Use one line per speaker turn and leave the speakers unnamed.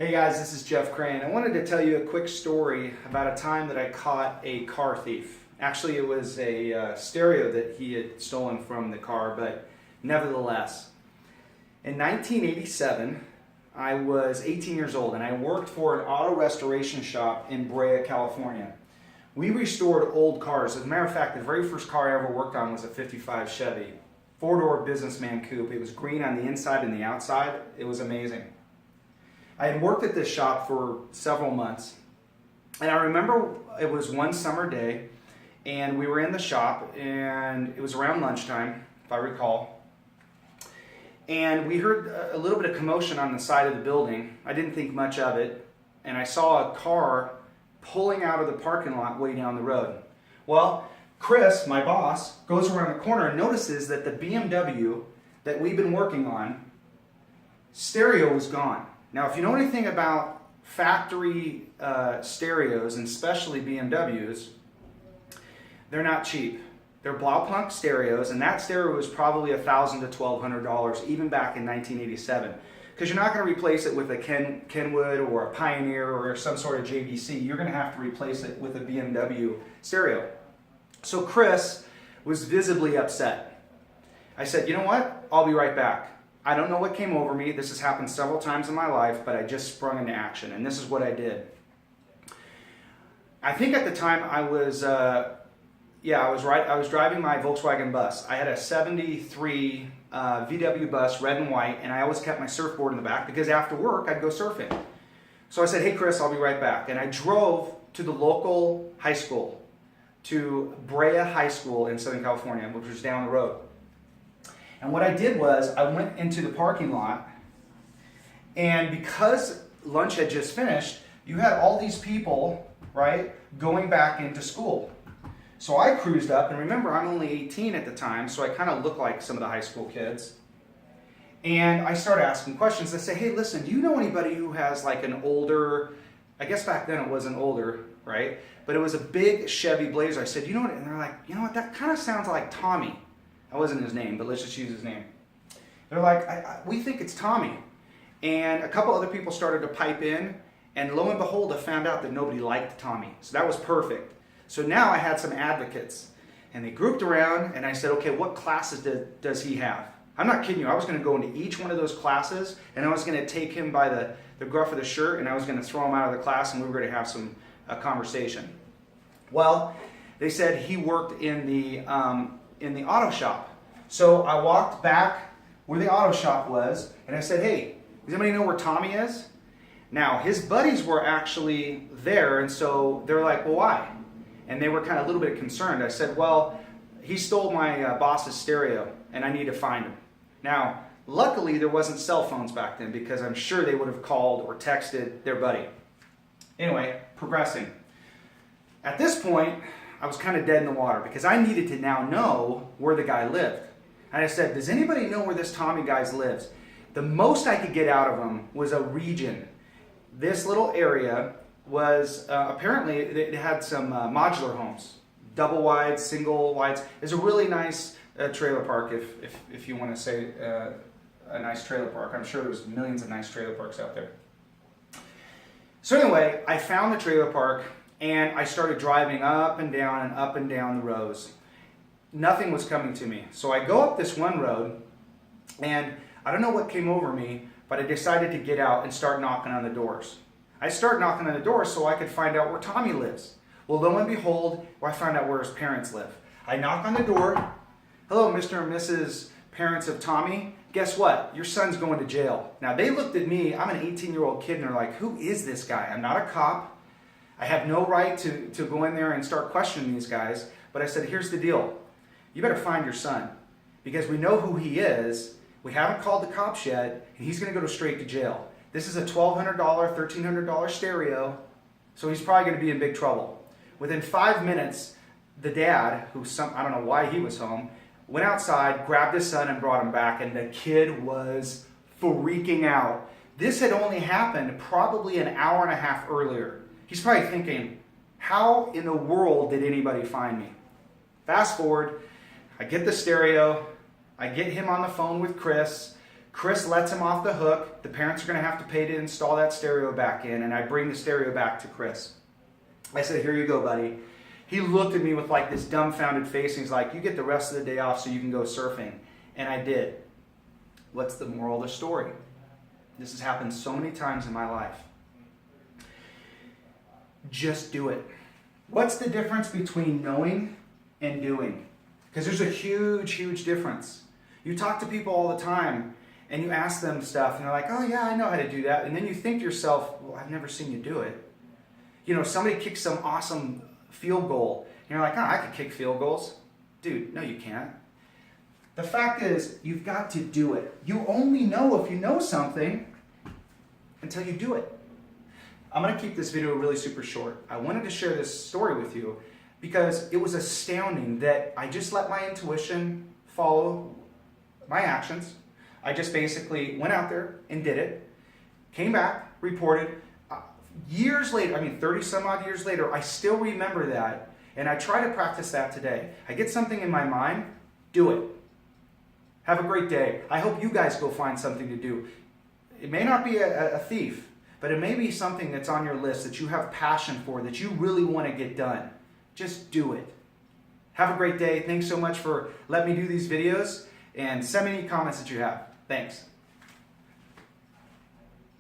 Hey guys, this is Jeff Crane. I wanted to tell you a quick story about a time that I caught a car thief. Actually, it was a stereo that he had stolen from the car, but nevertheless. In 1987, I was 18 years old and I worked for an auto restoration shop in Brea, California. We restored old cars. As a matter of fact, the very first car I ever worked on was a 55 Chevy, four-door businessman coupe. It was green on the inside and the outside. It was amazing. I had worked at this shop for several months, and I remember it was one summer day, and we were in the shop, and it was around lunchtime, if I recall, and we heard a little bit of commotion on the side of the building. I didn't think much of it, and I saw a car pulling out of the parking lot way down the road. Well, Chris, my boss, goes around the corner and notices that the BMW that we've been working on, stereo was gone. Now, if you know anything about factory stereos, and especially BMWs, they're not cheap. They're Blaupunkt stereos, and that stereo was probably $1,000 to $1,200, even back in 1987. Because you're not going to replace it with a Kenwood or a Pioneer or some sort of JVC. You're going to have to replace it with a BMW stereo. So Chris was visibly upset. I said, you know what? I'll be right back. I don't know what came over me. This has happened several times in my life, but I just sprung into action, and this is what I did. I think at the time I was driving my Volkswagen bus. I had a 73 VW bus, red and white, and I always kept my surfboard in the back because after work I'd go surfing. So I said, hey Chris, I'll be right back. And I drove to the local high school, to Brea High School in Southern California, which was down the road. And what I did was I went into the parking lot, and because lunch had just finished, you had all these people, right, going back into school. So I cruised up, and remember, I'm only 18 at the time, so I kind of look like some of the high school kids. And I started asking questions. I say, hey, listen, do you know anybody who has like an older, I guess back then it wasn't older, right? But it was a big Chevy Blazer. I said, you know what? And they're like, you know what, that kind of sounds like Tommy. That wasn't his name, but let's just use his name. They're like, we think it's Tommy. And a couple other people started to pipe in, and lo and behold, I found out that nobody liked Tommy. So that was perfect. So now I had some advocates, and they grouped around, and I said, okay, what classes does he have? I'm not kidding you. I was going to go into each one of those classes, and I was going to take him by the gruff of the shirt, and I was going to throw him out of the class, and we were going to have some conversation. Well, they said he worked in the auto shop. So I walked back where the auto shop was, and I said, hey, does anybody know where Tommy is? Now, his buddies were actually there, and so they're like, well, why? And they were kind of a little bit concerned. I said, well, he stole my boss's stereo, and I need to find him. Now, luckily, there wasn't cell phones back then, because I'm sure they would have called or texted their buddy. Anyway, progressing. At this point, I was kind of dead in the water because I needed to now know where the guy lived. And I said, does anybody know where this Tommy guy lives? The most I could get out of him was a region. This little area was, apparently, it had some modular homes. Double wides, single wides. It's a really nice trailer park, if you want to say a nice trailer park. I'm sure there's millions of nice trailer parks out there. So anyway, I found the trailer park, and I started driving up and down the rows. Nothing was coming to me. So I go up this one road, and I don't know what came over me, but I decided to get out and start knocking on the doors. I start knocking on the doors so I could find out where Tommy lives. Well, lo and behold, I found out where his parents live. I knock on the door. Hello, Mr. and Mrs. Parents of Tommy. Guess what? Your son's going to jail. Now, they looked at me. I'm an 18-year-old kid, and they're like, who is this guy? I'm not a cop. I have no right to go in there and start questioning these guys. But I said, here's the deal. You better find your son, because we know who he is. We haven't called the cops yet, and he's going to go straight to jail. This is a $1,200, $1,300 stereo, so he's probably going to be in big trouble. Within 5 minutes, the dad, I don't know why he was home, went outside, grabbed his son, and brought him back, and the kid was freaking out. This had only happened probably an hour and a half earlier. He's probably thinking, how in the world did anybody find me? Fast forward, I get the stereo, I get him on the phone with Chris. Chris lets him off the hook. The parents are going to have to pay to install that stereo back in, and I bring the stereo back to Chris. I said, here you go, buddy. He looked at me with like this dumbfounded face, and he's like, you get the rest of the day off so you can go surfing. And I did. What's the moral of the story? This has happened so many times in my life. Just do it. What's the difference between knowing and doing? Because there's a huge, huge difference. You talk to people all the time and you ask them stuff and they're like, oh yeah, I know how to do that. And then you think to yourself, well, I've never seen you do it. You know, somebody kicks some awesome field goal and you're like, oh, I could kick field goals. Dude, no you can't. The fact is, you've got to do it. You only know if you know something until you do it. I'm going to keep this video really super short. I wanted to share this story with you because it was astounding that I just let my intuition follow my actions. I just basically went out there and did it, came back, reported. Years later, 30 some odd years later, I still remember that, and I try to practice that today. I get something in my mind, do it. Have a great day. I hope you guys go find something to do. It may not be a thief, but it may be something that's on your list that you have passion for, that you really want to get done. Just do it. Have a great day. Thanks so much for letting me do these videos, and send me any comments that you have. Thanks.